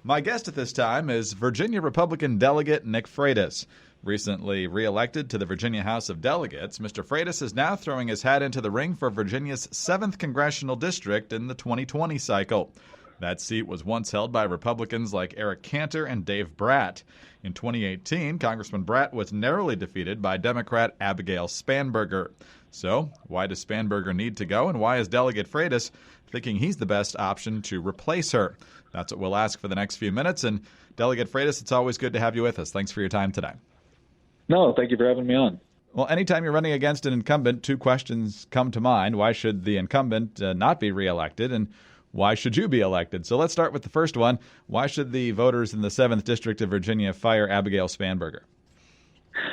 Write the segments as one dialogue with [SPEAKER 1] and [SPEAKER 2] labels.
[SPEAKER 1] My guest at this time is Virginia Republican Delegate Nick Freitas. Recently reelected to the Virginia House of Delegates, Mr. Freitas is now throwing his hat into the ring for Virginia's 7th congressional district in the 2020 cycle. That seat was once held by Republicans like Eric Cantor and Dave Brat. In 2018, Congressman Brat was narrowly defeated by Democrat Abigail Spanberger. So, why does Spanberger need to go, and why is Delegate Freitas thinking he's the best option to replace her? That's what we'll ask for the next few minutes. And Delegate Freitas, it's always good to have you with us. Thanks for your time today.
[SPEAKER 2] No, thank you for having me on.
[SPEAKER 1] Well, anytime you're running against an incumbent, two questions come to mind. Why should the incumbent not be reelected, and why should you be elected? So let's start with the first one. Why should the voters in the 7th District of Virginia fire Abigail Spanberger?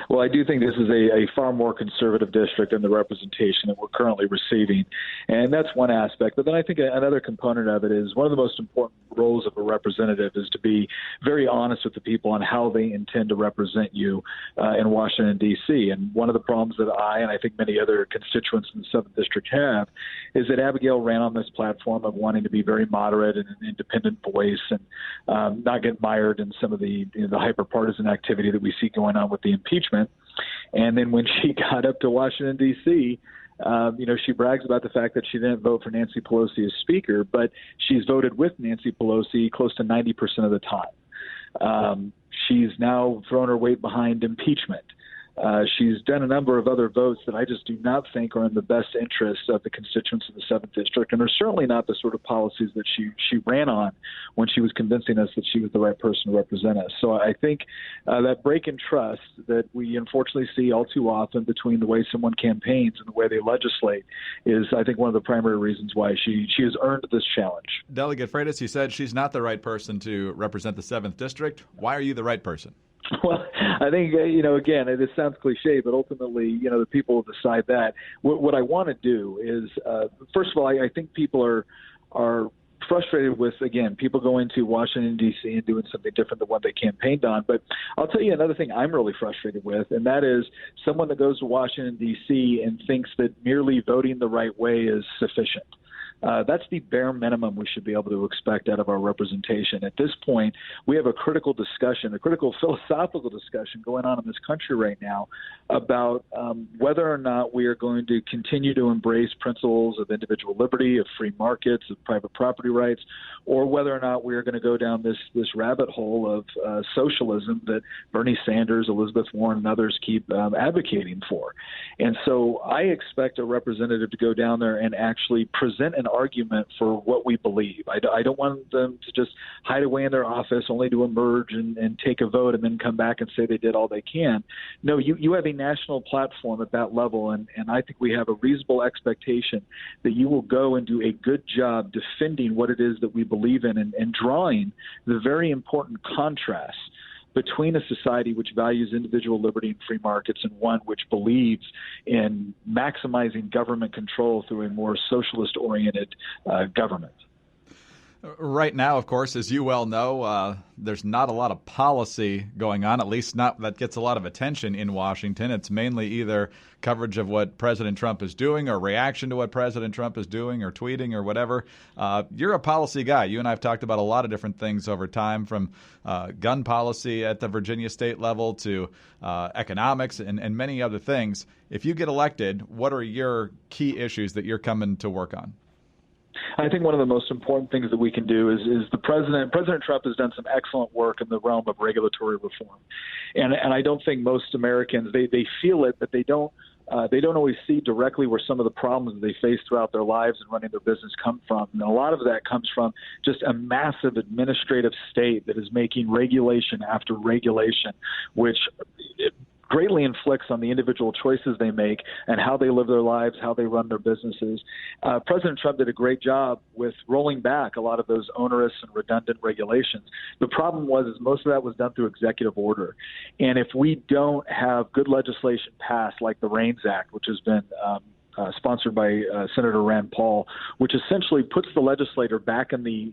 [SPEAKER 2] Well, I do think this is a far more conservative district than the representation that we're currently receiving. And that's one aspect. But then I think another component of it is one of the most important roles of a representative is to be very honest with the people on how they intend to represent you in Washington, D.C. And one of the problems that I and I think many other constituents in the 7th District have is that Abigail ran on this platform of wanting to be very moderate and an independent voice and not get mired in some of the hyper-partisan activity that we see going on with the impeachment. And then when she got up to Washington, D.C., she brags about the fact that she didn't vote for Nancy Pelosi as Speaker, but she's voted with Nancy Pelosi close to 90% of the time. She's now thrown her weight behind impeachment. She's done a number of other votes that I just do not think are in the best interest of the constituents of the 7th District, and are certainly not the sort of policies that she ran on when she was convincing us that she was the right person to represent us. So I think that break in trust that we unfortunately see all too often between the way someone campaigns and the way they legislate is, I think, one of the primary reasons why she has earned this challenge.
[SPEAKER 1] Delegate Freitas, you said she's not the right person to represent the 7th District. Why are you the right person?
[SPEAKER 2] Well, I think, again, it sounds cliche, but ultimately, the people will decide that. What I want to do is, first of all, I think people are frustrated with, again, people going to Washington, D.C. and doing something different than what they campaigned on. But I'll tell you another thing I'm really frustrated with, and that is someone that goes to Washington, D.C. and thinks that merely voting the right way is sufficient. That's the bare minimum we should be able to expect out of our representation. At this point, we have a critical discussion, a critical philosophical discussion going on in this country right now about whether or not we are going to continue to embrace principles of individual liberty, of free markets, of private property rights, or whether or not we are going to go down this rabbit hole of socialism that Bernie Sanders, Elizabeth Warren, and others keep advocating for. And so I expect a representative to go down there and actually present an argument for what we believe. I don't want them to just hide away in their office only to emerge and take a vote and then come back and say they did all they can. No, you have a national platform at that level, and I think we have a reasonable expectation that you will go and do a good job defending what it is that we believe in and drawing the very important contrast between a society which values individual liberty and free markets and one which believes in maximizing government control through a more socialist-oriented government.
[SPEAKER 1] Right now, of course, as you well know, there's not a lot of policy going on, at least not that gets a lot of attention in Washington. It's mainly either coverage of what President Trump is doing or reaction to what President Trump is doing or tweeting or whatever. You're a policy guy. You and I have talked about a lot of different things over time, from gun policy at the Virginia state level to economics and many other things. If you get elected, what are your key issues that you're coming to work on?
[SPEAKER 2] I think one of the most important things that we can do is President Trump has done some excellent work in the realm of regulatory reform. And I don't think most Americans, they feel it, but they don't always see directly where some of the problems that they face throughout their lives and running their business come from. And a lot of that comes from just a massive administrative state that is making regulation after regulation, which greatly inflicts on the individual choices they make and how they live their lives, how they run their businesses. President Trump did a great job with rolling back a lot of those onerous and redundant regulations. The problem is most of that was done through executive order. And if we don't have good legislation passed, like the REINS Act, which has been sponsored by Senator Rand Paul, which essentially puts the legislator back in the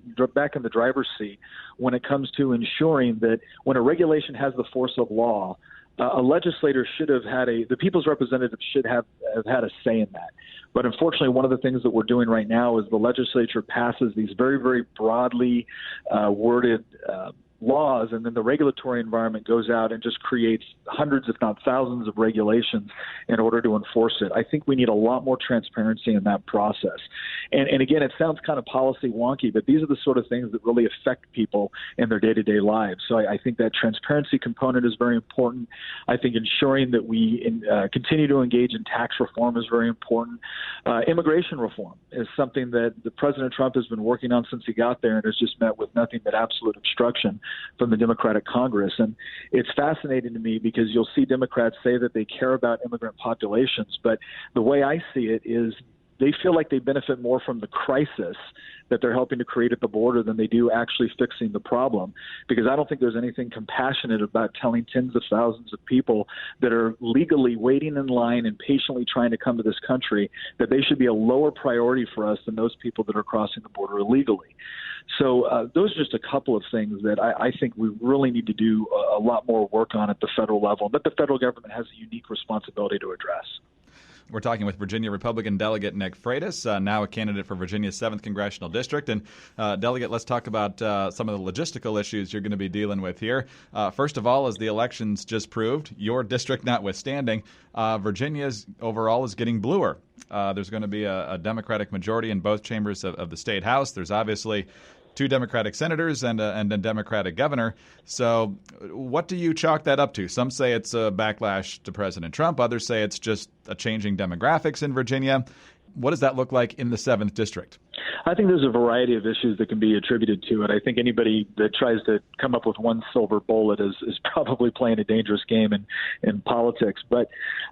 [SPEAKER 2] driver's seat when it comes to ensuring that when a regulation has the force of law, a legislator should have had the people's representative should have had a say in that. But unfortunately, one of the things that we're doing right now is the legislature passes these very, very broadly worded laws, and then the regulatory environment goes out and just creates hundreds, if not thousands, of regulations in order to enforce it. I think we need a lot more transparency in that process. And again, it sounds kind of policy wonky, but these are the sort of things that really affect people in their day-to-day lives. So I think that transparency component is very important. I think ensuring that we continue to engage in tax reform is very important. Immigration reform is something that the President Trump has been working on since he got there and has just met with nothing but absolute obstruction from the Democratic Congress. And it's fascinating to me because you'll see Democrats say that they care about immigrant populations, but the way I see it is they feel like they benefit more from the crisis that they're helping to create at the border than they do actually fixing the problem. Because I don't think there's anything compassionate about telling tens of thousands of people that are legally waiting in line and patiently trying to come to this country that they should be a lower priority for us than those people that are crossing the border illegally. So those are just a couple of things that I think we really need to do a lot more work on at the federal level, that the federal government has a unique responsibility to address.
[SPEAKER 1] We're talking with Virginia Republican Delegate Nick Freitas, now a candidate for Virginia's 7th Congressional District. And, Delegate, let's talk about some of the logistical issues you're going to be dealing with here. First of all, as the elections just proved, your district notwithstanding, Virginia's overall is getting bluer. There's going to be a Democratic majority in both chambers of the state House. There's obviously 2 Democratic senators and a Democratic governor. So what do you chalk that up to? Some say it's a backlash to President Trump. Others say it's just a changing demographics in Virginia. What does that look like in the 7th District?
[SPEAKER 2] I think there's a variety of issues that can be attributed to it. I think anybody that tries to come up with one silver bullet is probably playing a dangerous game in politics. But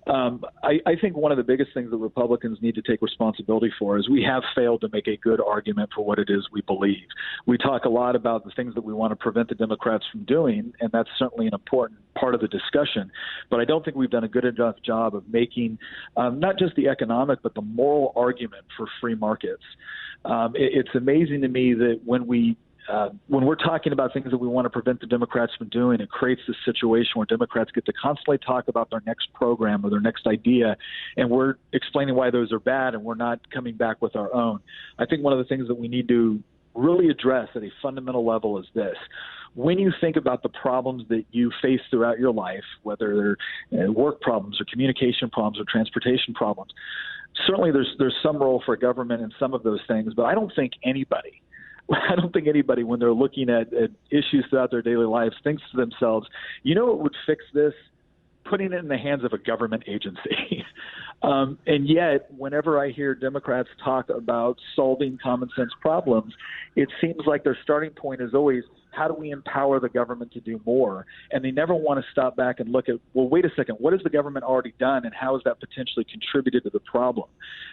[SPEAKER 2] I think one of the biggest things that Republicans need to take responsibility for is we have failed to make a good argument for what it is we believe. We talk a lot about the things that we want to prevent the Democrats from doing, and that's certainly an important part of the discussion. But I don't think we've done a good enough job of making not just the economic, but the moral argument for free markets. It's amazing to me that when we're talking about things that we want to prevent the Democrats from doing, it creates this situation where Democrats get to constantly talk about their next program or their next idea, and we're explaining why those are bad, and we're not coming back with our own. I think one of the things that we need to really address at a fundamental level is this. When you think about the problems that you face throughout your life, whether they're work problems or communication problems or transportation problems, certainly there's some role for government in some of those things, but I don't think anybody, when they're looking at issues throughout their daily lives, thinks to themselves, you know what would fix this? Putting it in the hands of a government agency. And yet, whenever I hear Democrats talk about solving common sense problems, it seems like their starting point is always, how do we empower the government to do more? And they never want to stop back and look at, well, wait a second, what has the government already done, and how has that potentially contributed to the problem?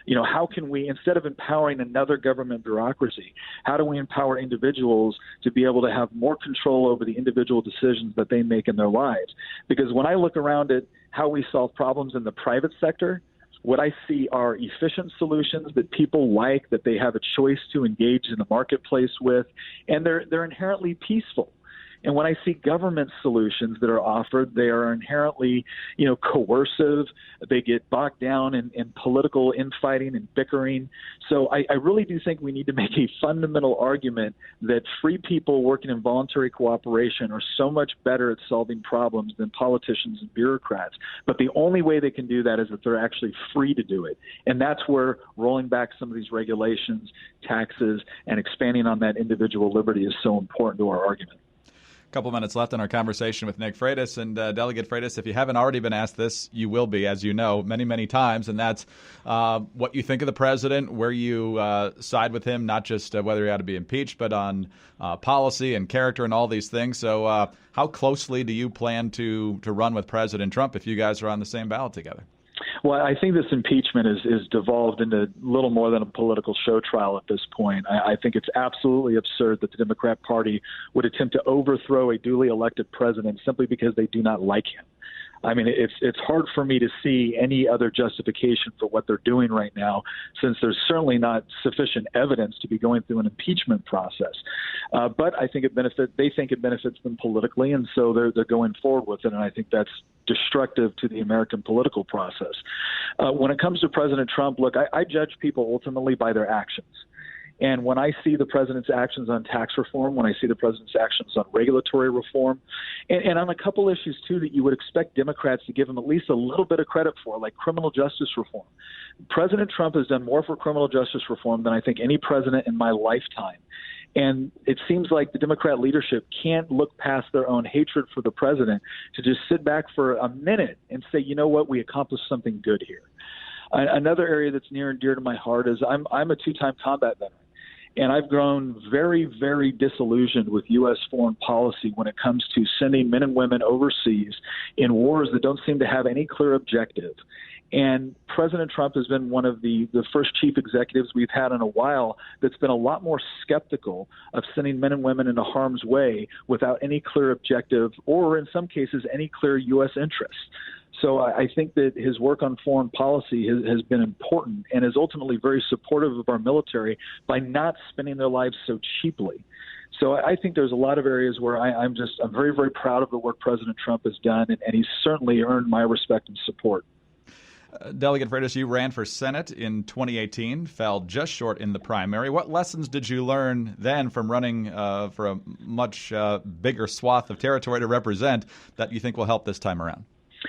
[SPEAKER 2] You know, how can we, instead of empowering another government bureaucracy, how do we empower individuals to be able to have more control over the individual decisions that they make in their lives? Because when I look around at how we solve problems in the private sector, what I see are efficient solutions that people like, that they have a choice to engage in the marketplace with, and they're inherently peaceful. And when I see government solutions that are offered, they are inherently, coercive. They get bogged down in political infighting and bickering. So I really do think we need to make a fundamental argument that free people working in voluntary cooperation are so much better at solving problems than politicians and bureaucrats. But the only way they can do that is that they're actually free to do it. And that's where rolling back some of these regulations, taxes, and expanding on that individual liberty is so important to our argument.
[SPEAKER 1] Couple minutes left in our conversation with Nick Freitas. And Delegate Freitas, if you haven't already been asked this, you will be, as you know, many, many times. And that's what you think of the president, where you side with him, not just whether he ought to be impeached, but on policy and character and all these things. So how closely do you plan to run with President Trump if you guys are on the same ballot together?
[SPEAKER 2] Well, I think this impeachment is devolved into little more than a political show trial at this point. I think it's absolutely absurd that the Democrat Party would attempt to overthrow a duly elected president simply because they do not like him. I mean, it's hard for me to see any other justification for what they're doing right now, since there's certainly not sufficient evidence to be going through an impeachment process. But I think they think it benefits them politically, and so they're going forward with it. And I think that's destructive to the American political process. When it comes to President Trump, look, I judge people ultimately by their actions. And when I see the president's actions on tax reform, when I see the president's actions on regulatory reform, and on a couple issues, too, that you would expect Democrats to give him at least a little bit of credit for, like criminal justice reform. President Trump has done more for criminal justice reform than I think any president in my lifetime. And it seems like the Democrat leadership can't look past their own hatred for the president to just sit back for a minute and say, you know what, we accomplished something good here. Another area that's near and dear to my heart is I'm a two-time combat veteran. And I've grown very, very disillusioned with U.S. foreign policy when it comes to sending men and women overseas in wars that don't seem to have any clear objective. And President Trump has been one of the first chief executives we've had in a while that's been a lot more skeptical of sending men and women into harm's way without any clear objective or, in some cases, any clear U.S. interests. So I think that his work on foreign policy has been important and is ultimately very supportive of our military by not spending their lives so cheaply. So I think there's a lot of areas where I'm very, very proud of the work President Trump has done, and he's certainly earned my respect and support.
[SPEAKER 1] Delegate Freitas, you ran for Senate in 2018, fell just short in the primary. What lessons did you learn then from running for a much bigger swath of territory to represent that you think will help this time around?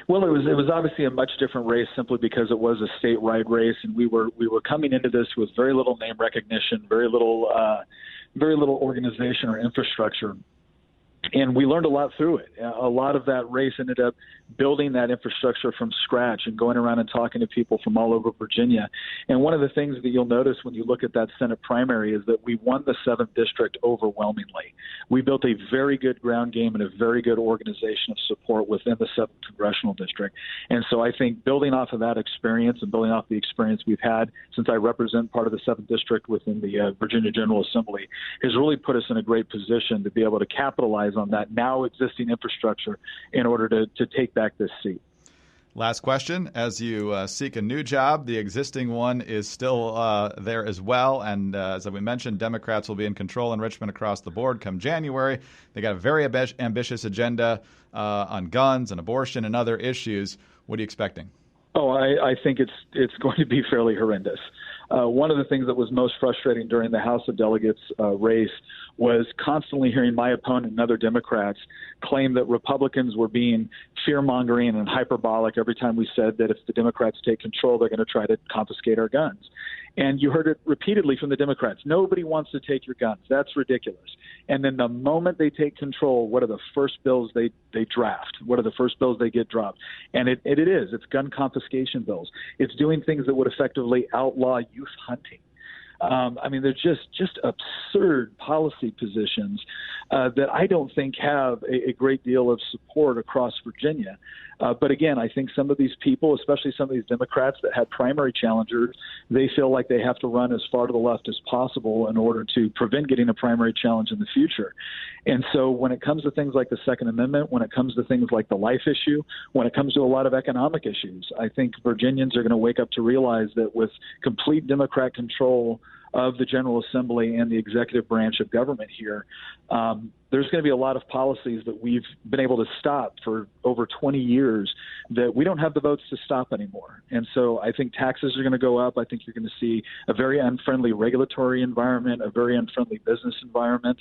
[SPEAKER 2] Well, it was obviously a much different race simply because it was a statewide race, and we were coming into this with very little name recognition, very little organization or infrastructure. And we learned a lot through it. A lot of that race ended up building that infrastructure from scratch and going around and talking to people from all over Virginia. And one of the things that you'll notice when you look at that Senate primary is that we won the 7th district overwhelmingly. We built a very good ground game and a very good organization of support within the 7th congressional district. And so I think building off of that experience and building off the experience we've had since I represent part of the 7th district within the Virginia General Assembly has really put us in a great position to be able to capitalize on that now existing infrastructure in order to take back this seat.
[SPEAKER 1] Last question. As you seek a new job, the existing one is still there as well. And as we mentioned, Democrats will be in control in Richmond across the board come January. They got a very ambitious agenda on guns and abortion and other issues. What are you expecting?
[SPEAKER 2] Oh, I think it's going to be fairly horrendous. One of the things that was most frustrating during the House of Delegates race was constantly hearing my opponent and other Democrats claim that Republicans were being fear-mongering and hyperbolic every time we said that if the Democrats take control, they're going to try to confiscate our guns. And you heard it repeatedly from the Democrats. Nobody wants to take your guns. That's ridiculous. And then the moment they take control, what are the first bills they draft? What are the first bills they get dropped? And it is. It's gun confiscation bills. It's doing things that would effectively outlaw youth hunting. They're just absurd policy positions that I don't think have a great deal of support across Virginia. But again, I think some of these people, especially some of these Democrats that had primary challengers, they feel like they have to run as far to the left as possible in order to prevent getting a primary challenge in the future. And so when it comes to things like the Second Amendment, when it comes to things like the life issue, when it comes to a lot of economic issues, I think Virginians are going to wake up to realize that with complete Democrat control of the General Assembly and the executive branch of government here, there's going to be a lot of policies that we've been able to stop for over 20 years that we don't have the votes to stop anymore. And so I think taxes are going to go up. I think you're going to see a very unfriendly regulatory environment, a very unfriendly business environment.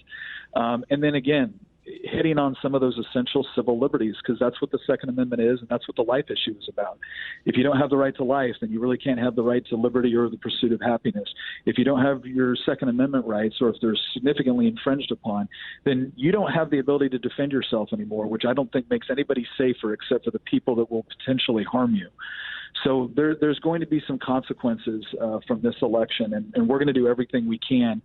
[SPEAKER 2] And then again, hitting on some of those essential civil liberties, because that's what the Second Amendment is, and that's what the life issue is about. If you don't have the right to life, then you really can't have the right to liberty or the pursuit of happiness. If you don't have your Second Amendment rights, or if they're significantly infringed upon, then you don't have the ability to defend yourself anymore, which I don't think makes anybody safer except for the people that will potentially harm you. So there's going to be some consequences from this election, and we're going to do everything we can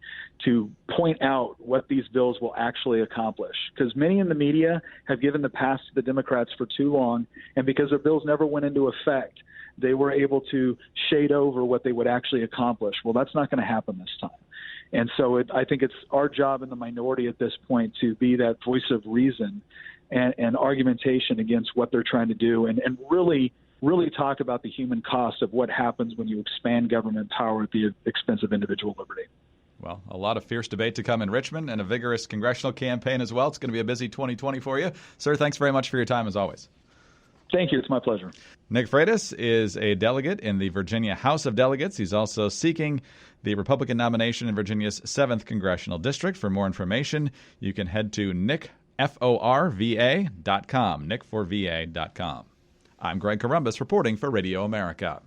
[SPEAKER 2] to point out what these bills will actually accomplish. Because many in the media have given the pass to the Democrats for too long, and because their bills never went into effect, they were able to shade over what they would actually accomplish. Well, that's not going to happen this time. And so I think it's our job in the minority at this point to be that voice of reason and argumentation against what they're trying to do, and really talk about the human cost of what happens when you expand government power at the expense of individual liberty.
[SPEAKER 1] Well, a lot of fierce debate to come in Richmond and a vigorous congressional campaign as well. It's going to be a busy 2020 for you. Sir, thanks very much for your time as always.
[SPEAKER 2] Thank you. It's my pleasure.
[SPEAKER 1] Nick Freitas is a delegate in the Virginia House of Delegates. He's also seeking the Republican nomination in Virginia's 7th Congressional District. For more information, you can head to nickforva.com, nickforva.com. I'm Greg Columbus reporting for Radio America.